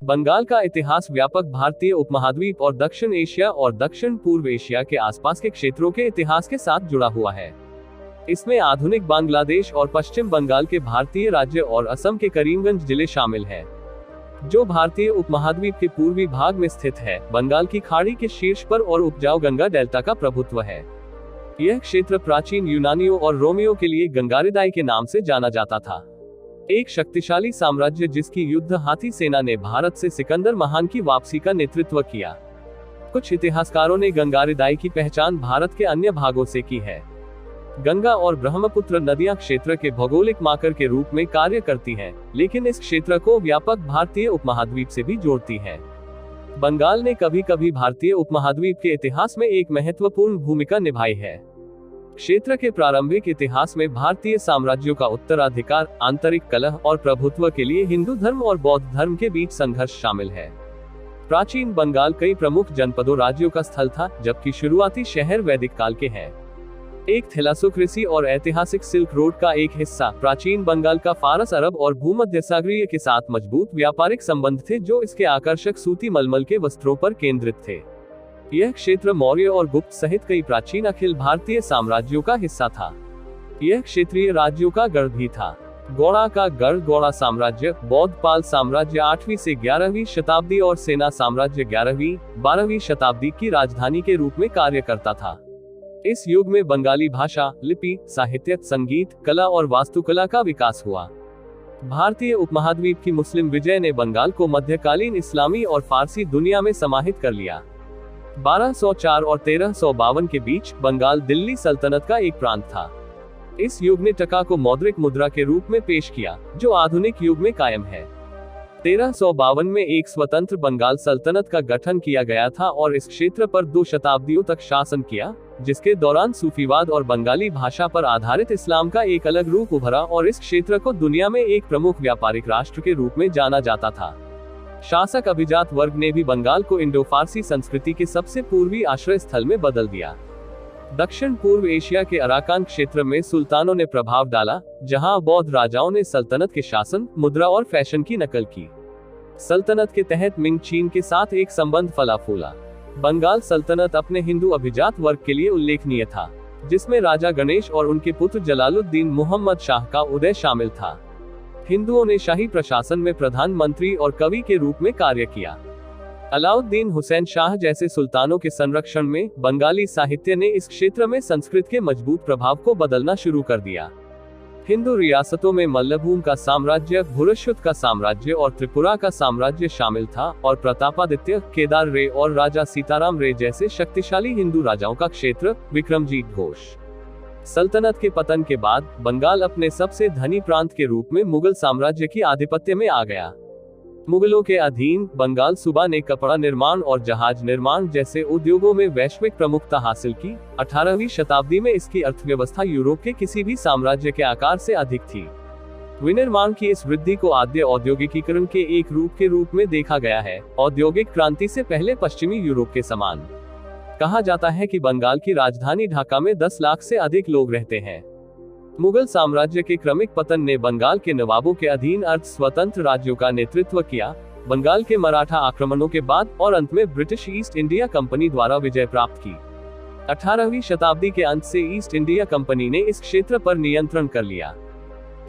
बंगाल का इतिहास व्यापक भारतीय उपमहाद्वीप और दक्षिण एशिया और दक्षिण पूर्व एशिया के आसपास के क्षेत्रों के इतिहास के साथ जुड़ा हुआ है। इसमें आधुनिक बांग्लादेश और पश्चिम बंगाल के भारतीय राज्य और असम के करीमगंज जिले शामिल हैं, जो भारतीय उपमहाद्वीप के पूर्वी भाग में स्थित है। बंगाल की खाड़ी के शीर्ष पर और उपजाऊ गंगा डेल्टा का प्रभुत्व है। यह क्षेत्र प्राचीन यूनानियों और रोमियों के लिए गंगारिदाई के नाम से जाना जाता था, एक शक्तिशाली साम्राज्य जिसकी युद्ध हाथी सेना ने भारत से सिकंदर महान की वापसी का नेतृत्व किया। कुछ इतिहासकारों ने गंगारिदाई की पहचान भारत के अन्य भागों से की है। गंगा और ब्रह्मपुत्र नदियां क्षेत्र के भौगोलिक मार्कर के रूप में कार्य करती हैं, लेकिन इस क्षेत्र को व्यापक भारतीय उपमहाद्वीप से भी जोड़ती हैं। बंगाल ने कभी कभी भारतीय उपमहाद्वीप के इतिहास में एक महत्वपूर्ण भूमिका निभाई है। क्षेत्र के प्रारंभिक इतिहास में भारतीय साम्राज्यों का उत्तराधिकार, आंतरिक कलह और प्रभुत्व के लिए हिंदू धर्म और बौद्ध धर्म के बीच संघर्ष शामिल है। प्राचीन बंगाल कई प्रमुख जनपदों राज्यों का स्थल था, जबकि शुरुआती शहर वैदिक काल के हैं। एक थैलासोक्रेसी और ऐतिहासिक सिल्क रोड का एक हिस्सा, प्राचीन बंगाल का फारस, अरब और भूमध्यसागरीय के साथ मजबूत व्यापारिक संबंध थे, जो इसके आकर्षक सूती मलमल के वस्त्रों पर केंद्रित थे। यह क्षेत्र मौर्य और गुप्त सहित कई प्राचीन अखिल भारतीय साम्राज्यों का हिस्सा था। यह क्षेत्रीय राज्यों का गढ़ भी था। गौड़ा का गढ़, गौड़ा साम्राज्य, बौद्ध पाल साम्राज्य 8वीं से 11वीं शताब्दी और सेना साम्राज्य 11वीं 12वीं शताब्दी की राजधानी के रूप में कार्य करता था। इस युग में बंगाली भाषा, लिपि, साहित्य, संगीत, कला और वास्तुकला का विकास हुआ। भारतीय उपमहाद्वीप की मुस्लिम विजय ने बंगाल को मध्यकालीन इस्लामी और फारसी दुनिया में समाहित कर लिया। 1204 और 1352 के बीच बंगाल दिल्ली सल्तनत का एक प्रांत था। इस युग ने टका को मौद्रिक मुद्रा के रूप में पेश किया, जो आधुनिक युग में कायम है। 1352 में एक स्वतंत्र बंगाल सल्तनत का गठन किया गया था और इस क्षेत्र पर 2 शताब्दियों तक शासन किया, जिसके दौरान सूफीवाद और बंगाली भाषा पर आधारित इस्लाम का एक अलग रूप उभरा और इस क्षेत्र को दुनिया में एक प्रमुख व्यापारिक राष्ट्र के रूप में जाना जाता था। शासक अभिजात वर्ग ने भी बंगाल को इंडो फारसी संस्कृति के सबसे पूर्वी आश्रय स्थल में बदल दिया। दक्षिण पूर्व एशिया के अराकान क्षेत्र में सुल्तानों ने प्रभाव डाला, जहां बौद्ध राजाओं ने सल्तनत के शासन, मुद्रा और फैशन की नकल की। सल्तनत के तहत मिंग चीन के साथ एक संबंध फला फूला। बंगाल सल्तनत अपने हिंदू अभिजात वर्ग के लिए उल्लेखनीय था, जिसमें राजा गणेश और उनके पुत्र जलालुद्दीन मुहम्मद शाह का उदय शामिल था। हिंदुओं ने शाही प्रशासन में प्रधानमंत्री और कवि के रूप में कार्य किया। अलाउद्दीन हुसैन शाह जैसे सुल्तानों के संरक्षण में बंगाली साहित्य ने इस क्षेत्र में संस्कृत के मजबूत प्रभाव को बदलना शुरू कर दिया। हिंदू रियासतों में मल्लभूम का साम्राज्य, भुरशुत का साम्राज्य और त्रिपुरा का साम्राज्य शामिल था और प्रतापादित्य, केदार रे और राजा सीताराम रे जैसे शक्तिशाली हिंदू राजाओं का क्षेत्र। विक्रमजीत घोष। सल्तनत के पतन के बाद बंगाल अपने सबसे धनी प्रांत के रूप में मुगल साम्राज्य की आधिपत्य में आ गया। मुगलों के अधीन बंगाल सूबा ने कपड़ा निर्माण और जहाज निर्माण जैसे उद्योगों में वैश्विक प्रमुखता हासिल की। 18वीं शताब्दी में इसकी अर्थव्यवस्था यूरोप के किसी भी साम्राज्य के आकार से अधिक थी। विनिर्माण की इस वृद्धि को आद्य औद्योगिकीकरण के एक रूप के रूप में देखा गया है। औद्योगिक क्रांति से पहले पश्चिमी यूरोप के समान कहा जाता है कि बंगाल की राजधानी ढाका में 10 लाख से अधिक लोग रहते हैं। मुगल साम्राज्य के क्रमिक पतन ने बंगाल के नवाबों के अधीन अर्ध स्वतंत्र राज्यों का नेतृत्व किया। बंगाल के मराठा आक्रमणों के बाद और अंत में ब्रिटिश ईस्ट इंडिया कंपनी द्वारा विजय प्राप्त की। 18वीं शताब्दी के अंत से ईस्ट इंडिया कंपनी ने इस क्षेत्र पर नियंत्रण कर लिया।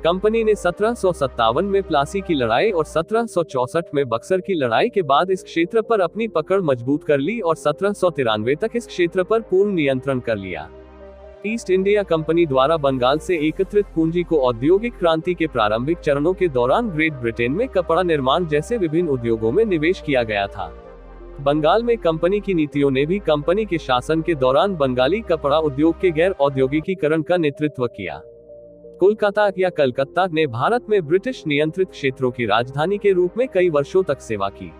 कंपनी ने 1757 में प्लासी की लड़ाई और 1764 में बक्सर की लड़ाई के बाद इस क्षेत्र पर अपनी पकड़ मजबूत कर ली और 1793 तक इस क्षेत्र पर पूर्ण नियंत्रण कर लिया। ईस्ट इंडिया कंपनी द्वारा बंगाल से एकत्रित पूंजी को औद्योगिक क्रांति के प्रारंभिक चरणों के दौरान ग्रेट ब्रिटेन में कपड़ा निर्माण जैसे विभिन्न उद्योगों में निवेश किया गया था। बंगाल में कंपनी की नीतियों ने भी कंपनी के शासन के दौरान बंगाली कपड़ा उद्योग के गैर औद्योगिकीकरण का नेतृत्व किया। कोलकाता या कलकत्ता ने भारत में ब्रिटिश नियंत्रित क्षेत्रों की राजधानी के रूप में कई वर्षों तक सेवा की।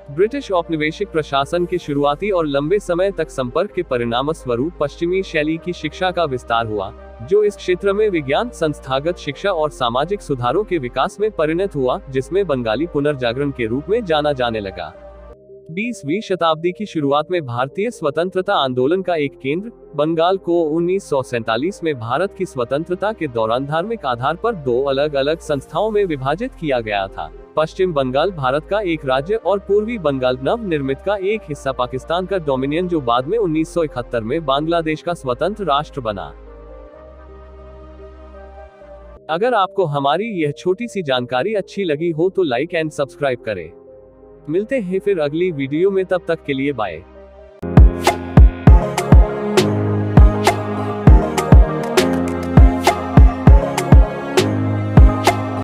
ब्रिटिश औपनिवेशिक प्रशासन के शुरुआती और लंबे समय तक संपर्क के परिणाम स्वरूप पश्चिमी शैली की शिक्षा का विस्तार हुआ, जो इस क्षेत्र में विज्ञान, संस्थागत शिक्षा और सामाजिक सुधारों के विकास में परिणत हुआ, जिसमें बंगाली पुनर्जागरण के रूप में जाना जाने लगा। 20वीं शताब्दी की शुरुआत में भारतीय स्वतंत्रता आंदोलन का एक केंद्र, बंगाल को 1947 में भारत की स्वतंत्रता के दौरान धार्मिक आधार पर 2 अलग अलग संस्थाओं में विभाजित किया गया था। पश्चिम बंगाल भारत का एक राज्य और पूर्वी बंगाल नव निर्मित का एक हिस्सा पाकिस्तान का डोमिनियन, जो बाद में 1971 में बांग्लादेश का स्वतंत्र राष्ट्र बना। अगर आपको हमारी यह छोटी सी जानकारी अच्छी लगी हो तो लाइक एंड सब्सक्राइब करें। मिलते हैं फिर अगली वीडियो में, तब तक के लिए बाय।